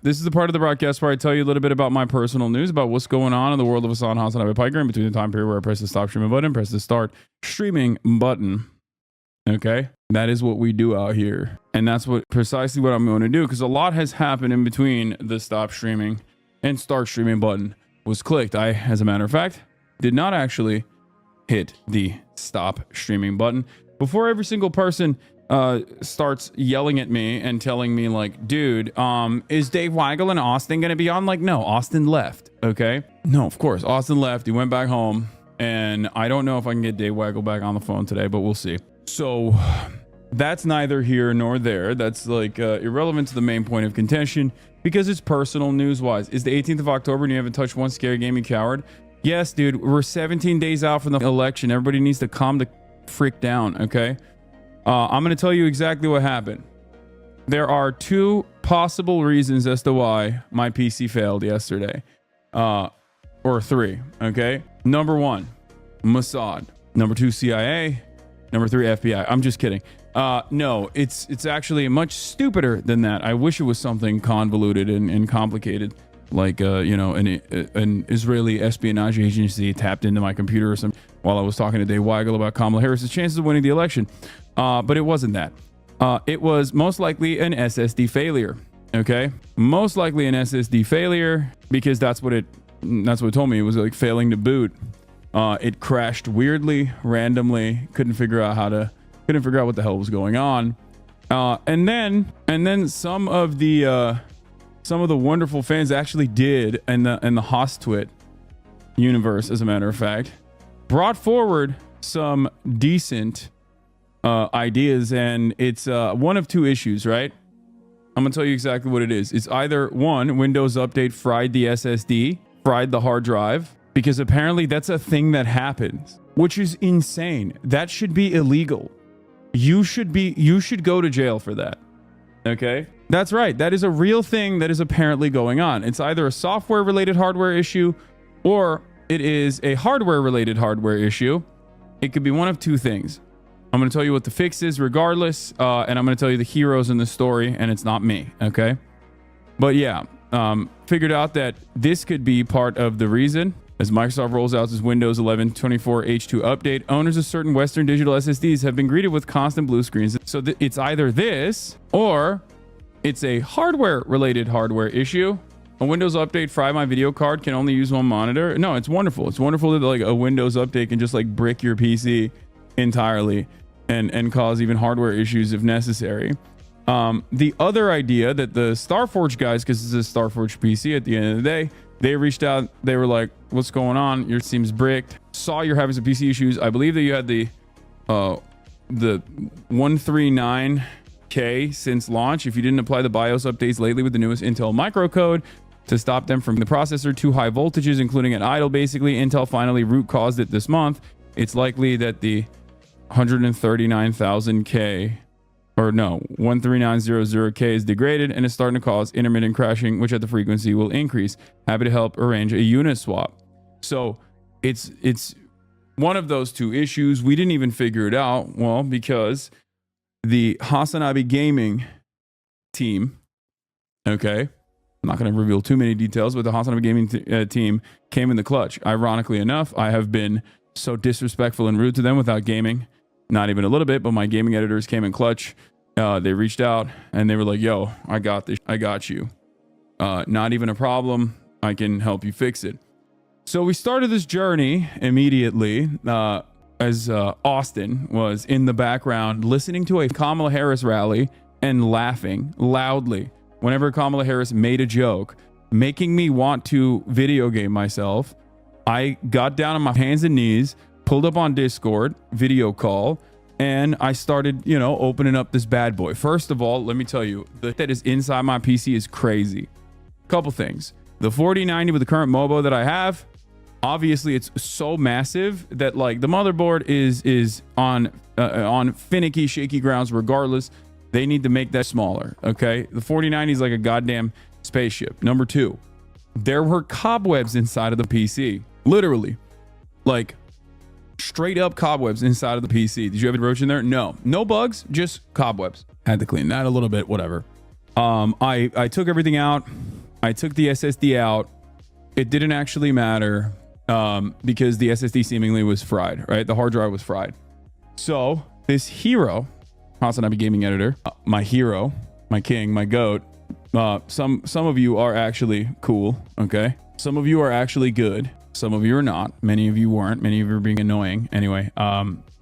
This is the part of the broadcast where I tell you a little bit about my personal news about what's going on in the world of Hasan HasanAbi Piker in between the time period where I press the stop streaming button, press the start streaming button. Okay, that is what we do out here, and that's precisely what I'm going to do, because a lot has happened in between the stop streaming and start streaming button was clicked. I, as a matter of fact, did not actually hit the stop streaming button. Before every single person starts yelling at me and telling me like, dude, is Dave Weigel and Austin gonna be on? Like, no, Austin left. Okay, no, of course Austin left. He went back home, and I don't know if I can get Dave Weigel back on the phone today, but we'll see. So that's neither here nor there. That's like irrelevant to the main point of contention, because it's personal news wise. It's the 18th of October and you haven't touched one scary game, you coward. Yes, dude, we're 17 days out from the election. Everybody needs to calm the frick down. Okay, I'm going to tell you exactly what happened. There are two possible reasons as to why my PC failed yesterday, or three. Okay, number one, Mossad. Number two, CIA. Number three, FBI. I'm just kidding. No, it's actually much stupider than that. I wish it was something convoluted and complicated, like you know, an Israeli espionage agency tapped into my computer or something while I was talking to Dave Weigel about Kamala Harris's chances of winning the election. But it wasn't that. It was most likely an SSD failure. Okay, most likely an SSD failure, because that's what it told me. It was like failing to boot. It crashed weirdly, randomly. Couldn't figure out what the hell was going on. And then some of the wonderful fans actually did, in the Hostwit universe, as a matter of fact, brought forward some decent ideas, and it's one of two issues, right? I'm gonna tell you exactly what it is. It's either one, Windows Update fried the SSD, fried the hard drive, because apparently that's a thing that happens, which is insane. That should be illegal. You should go to jail for that. Okay, that's right. That is a real thing that is apparently going on. It's either a software related hardware issue, or it is a hardware related hardware issue. It could be one of two things. I'm going to tell you what the fix is regardless, and I'm going to tell you the heroes in the story, and it's not me. Okay, but yeah, figured out that this could be part of the reason. As Microsoft rolls out its Windows 11 24 H2 update, owners of certain Western digital SSDs have been greeted with constant blue screens. So it's either this, or it's a hardware-related hardware issue. A Windows update fried my video card, can only use one monitor. No, it's wonderful. It's wonderful that like a Windows update can just like brick your PC entirely and cause even hardware issues if necessary. The other idea that the Starforge guys, because it's a Starforge PC at the end of the day, they reached out. They were like, what's going on? Your seems bricked. Saw you're having some PC issues. I believe that you had the 139K since launch. If you didn't apply the BIOS updates lately with the newest Intel microcode to stop them from the processor to high voltages, including at idle, basically, Intel finally root caused it this month. It's likely that the 139,000K, or no, 13900K is degraded and is starting to cause intermittent crashing, which at the frequency will increase. Happy to help arrange a unit swap. So it's one of those two issues. We didn't even figure it out. Well, because the HasanAbi gaming team, okay, I'm not going to reveal too many details, but the HasanAbi gaming team came in the clutch. Ironically enough, I have been so disrespectful and rude to them without gaming. Not even a little bit, but my gaming editors came in clutch. They reached out and they were like, yo, I got this. I got you. Not even a problem. I can help you fix it. So we started this journey immediately as Austin was in the background listening to a Kamala Harris rally and laughing loudly whenever Kamala Harris made a joke, making me want to video game myself. I got down on my hands and knees, pulled up on Discord, video call, and I started, you know, opening up this bad boy. First of all, let me tell you, the that is inside my PC is crazy. Couple things. The 4090 with the current MOBO that I have, obviously it's so massive that like the motherboard is on finicky, shaky grounds regardless. They need to make that smaller, okay? The 4090 is like a goddamn spaceship. Number two, there were cobwebs inside of the PC. Literally. Like, straight up cobwebs inside of the PC. Did you have a roach in there? No. No bugs, just cobwebs. Had to clean that a little bit, whatever. I took everything out, I took the SSD out. It didn't actually matter because the SSD seemingly was fried, right? The hard drive was fried. So this hero, HasanAbi gaming editor, my hero, my king, my goat. Some of you are actually cool. Okay. Some of you are actually good. Some of you are not. Many of you weren't. Many of you are being annoying. Anyway,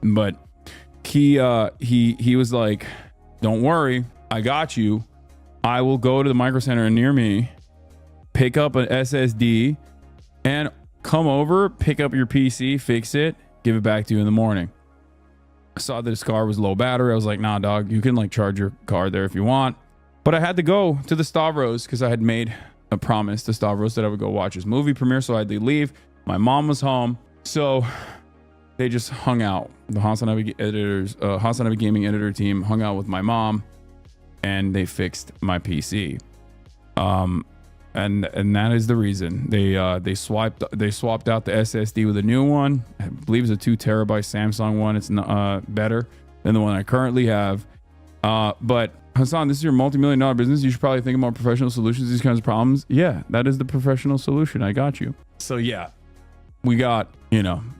but he was like, don't worry, I got you. I will go to the micro center near me, pick up an SSD, and come over, pick up your PC, fix it, give it back to you in the morning. I saw that his car was low battery. I was like, nah, dog, you can like charge your car there if you want. But I had to go to the Stavros because I had made a promise to Stavros that I would go watch his movie premiere. So I had to leave. My mom was home. So they just hung out. The HasanAbi editors, HasanAbi gaming editor team hung out with my mom, and they fixed my PC. And that is the reason they swapped out the SSD with a new one. I believe it's a 2 terabyte Samsung one. It's better than the one I currently have. But Hasan, this is your multi-million-dollar business. You should probably think about professional solutions to these kinds of problems. Yeah, that is the professional solution. I got you. So yeah, we got,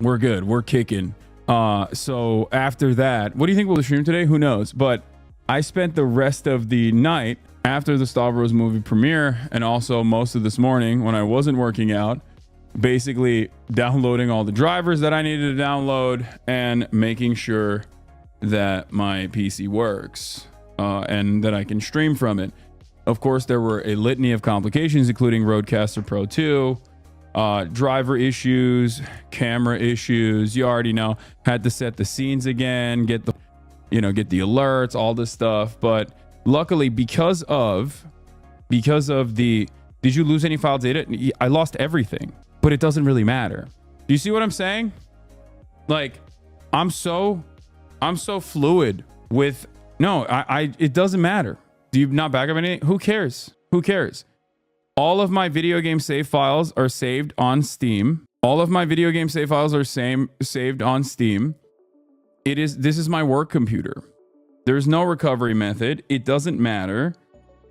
we're good. We're kicking. So after that, what do you think we'll stream today? Who knows? But I spent the rest of the night after the Stavros movie premiere, and also most of this morning when I wasn't working out, basically downloading all the drivers that I needed to download and making sure that my PC works and that I can stream from it. Of course, there were a litany of complications, including Rodecaster Pro 2, driver issues, camera issues. You already know. Had to set the scenes again, get the alerts, all this stuff. But luckily, because of the, did you lose any file data? I lost everything, but it doesn't really matter. Do you see what I'm saying? Like, I'm so fluid with, no, it doesn't matter. Do you not back up anything? Who cares? Who cares? All of my video game save files are saved on Steam. All of my video game save files are saved on Steam. This is my work computer. There's no recovery method. It doesn't matter.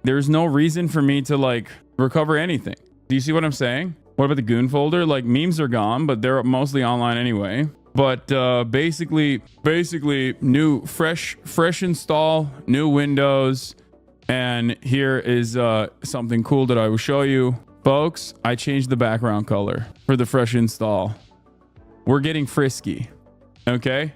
There's no reason for me to like recover anything. Do you see what I'm saying? What about the goon folder? Like, memes are gone, but they're mostly online anyway. But basically new fresh install, new Windows. And here is something cool that I will show you. Folks, I changed the background color for the fresh install. We're getting frisky. Okay?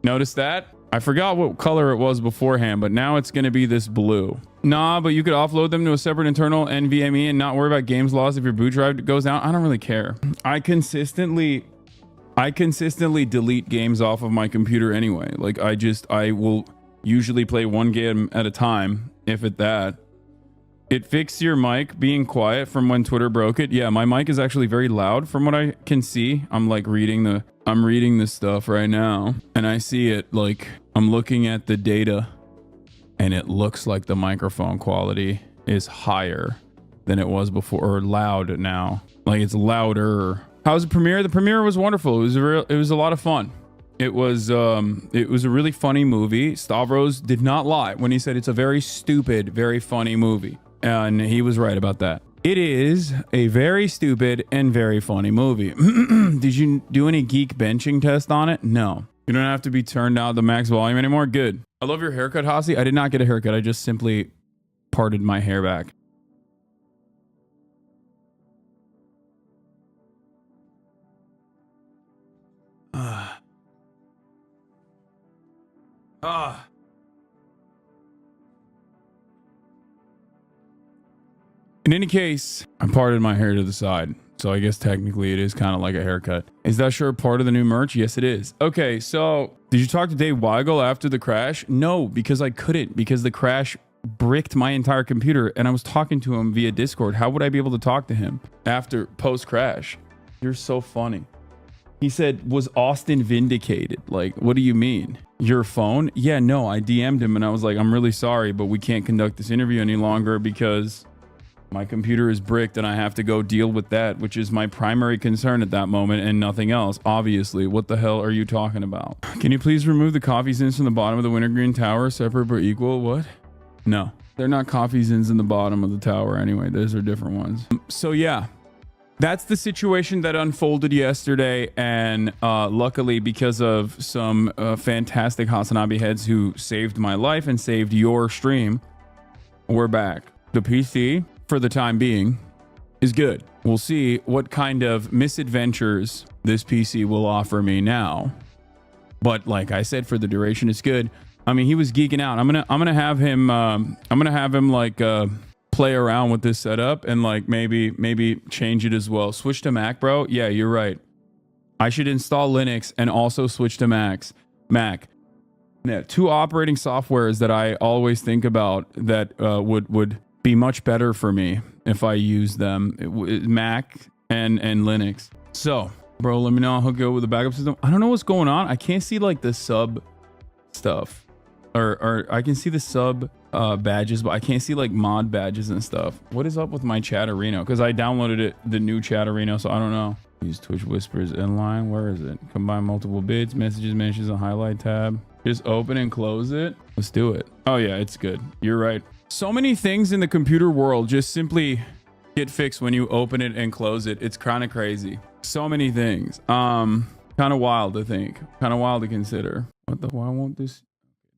Notice that? I forgot what color it was beforehand, but now it's going to be this blue. Nah, but you could offload them to a separate internal NVMe and not worry about games lost if your boot drive goes down. I don't really care. I consistently delete games off of my computer anyway. Like, I will usually play one game at a time, if at that. It fixed your mic being quiet from when Twitter broke it. Yeah, my mic is actually very loud from what I can see. I'm like reading this stuff right now, and I see it. Like, I'm looking at the data, and it looks like the microphone quality is higher than it was before, or loud now. Like, it's louder. How's the premiere? The premiere was wonderful. It was a lot of fun. It was a really funny movie. Stavros did not lie when he said it's a very stupid, very funny movie. And he was right about that. It is a very stupid and very funny movie. Did you do any geek benching test on it? No. You don't have to be turned down the max volume anymore. Good. I love your haircut, Hasi. I did not get a haircut. I just simply parted my hair back. In any case, I parted my hair to the side. So I guess technically it is kind of like a haircut. Is that shirt part of the new merch? Yes, it is. Okay, so did you talk to Dave Weigel after the crash? No, because I couldn't, because the crash bricked my entire computer and I was talking to him via Discord. How would I be able to talk to him after post-crash? You're so funny. He said, was Austin vindicated? Like, what do you mean? Your phone? Yeah, no, I DM'd him and I was like, I'm really sorry, but we can't conduct this interview any longer because my computer is bricked and I have to go deal with that, which is my primary concern at that moment and nothing else. Obviously, what the hell are you talking about? Can you please remove the coffee stains from the bottom of the wintergreen tower, separate but equal? What No, they're not coffee zins in the bottom of the tower anyway. Those are different ones. So yeah, that's the situation that unfolded yesterday. And luckily, because of some fantastic HasanAbi heads who saved my life and saved your stream, we're back. The PC, for the time being, is good. We'll see what kind of misadventures this PC will offer me now. But like I said, for the duration, it's good. I mean, he was geeking out. I'm gonna have him like play around with this setup and like maybe change it as well. Switch to Mac, bro. Yeah, you're right. I should install Linux and also switch to Mac. Yeah, two operating softwares that I always think about that would be much better for me if I use them. Mac and Linux. So, bro, let me know. I'll hook you up with a backup system. I don't know what's going on. I can't see like the sub stuff, or I can see the sub badges, but I can't see like mod badges and stuff. What is up with my Chatterino? Because I downloaded it, the new Chatterino, so I don't know. Use Twitch Whispers inline. Where is it? Combine multiple bits, messages, mentions, a highlight tab. Just open and close it. Let's do it. Oh yeah, it's good. You're right. So many things in the computer world just simply get fixed when you open it and close it. It's kind of crazy. So many things. Kind of wild to think. Kind of wild to consider. Why won't this?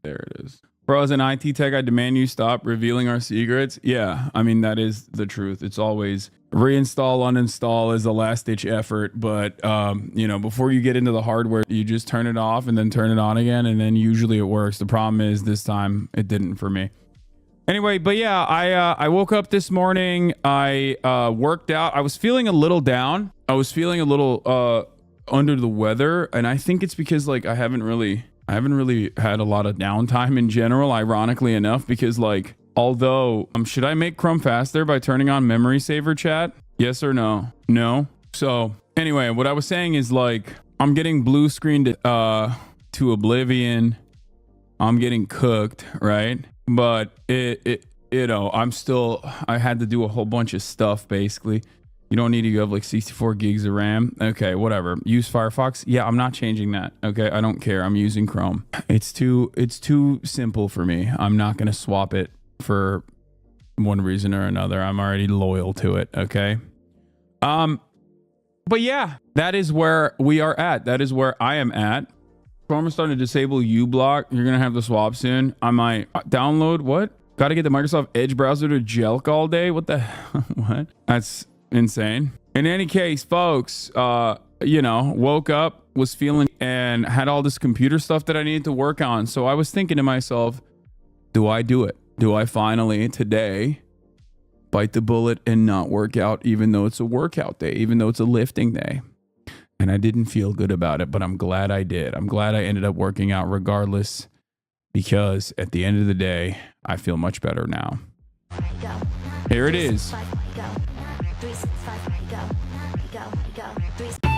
There it is. Bro, as an IT tech, I demand you stop revealing our secrets. Yeah, I mean, that is the truth. It's always reinstall, uninstall is a last ditch effort. But, you know, before you get into the hardware, you just turn it off and then turn it on again. And then usually it works. The problem is this time it didn't for me. Anyway, but yeah, I woke up this morning. I worked out. I was feeling a little down. I was feeling a little under the weather. And I think it's because like I haven't really had a lot of downtime in general, ironically enough, because like, although, should I make Chrome faster by turning on memory saver chat? Yes or no? No. So anyway, what I was saying is like, I'm getting blue screened to oblivion. I'm getting cooked, right? But you know, I had to do a whole bunch of stuff basically. You don't need to have like 64 gigs of RAM. Okay, whatever. Use Firefox. Yeah, I'm not changing that. Okay, I don't care. I'm using Chrome. It's too simple for me. I'm not going to swap it for one reason or another. I'm already loyal to it, okay? But yeah, that is where we are at. That is where I am at. Chrome is starting to disable uBlock. You're going to have to swap soon. I might download what? Got to get the Microsoft Edge browser to jelk all day? What the what? That's insane. In any case, folks, you know, woke up, was feeling and had all this computer stuff that I needed to work on. So I was thinking to myself, do I do it? Do I finally today bite the bullet and not work out, even though it's a workout day, even though it's a lifting day? And I didn't feel good about it, but I'm glad I did. I'm glad I ended up working out regardless, because at the end of the day, I feel much better now. Here it is. 3, 6, 5, go.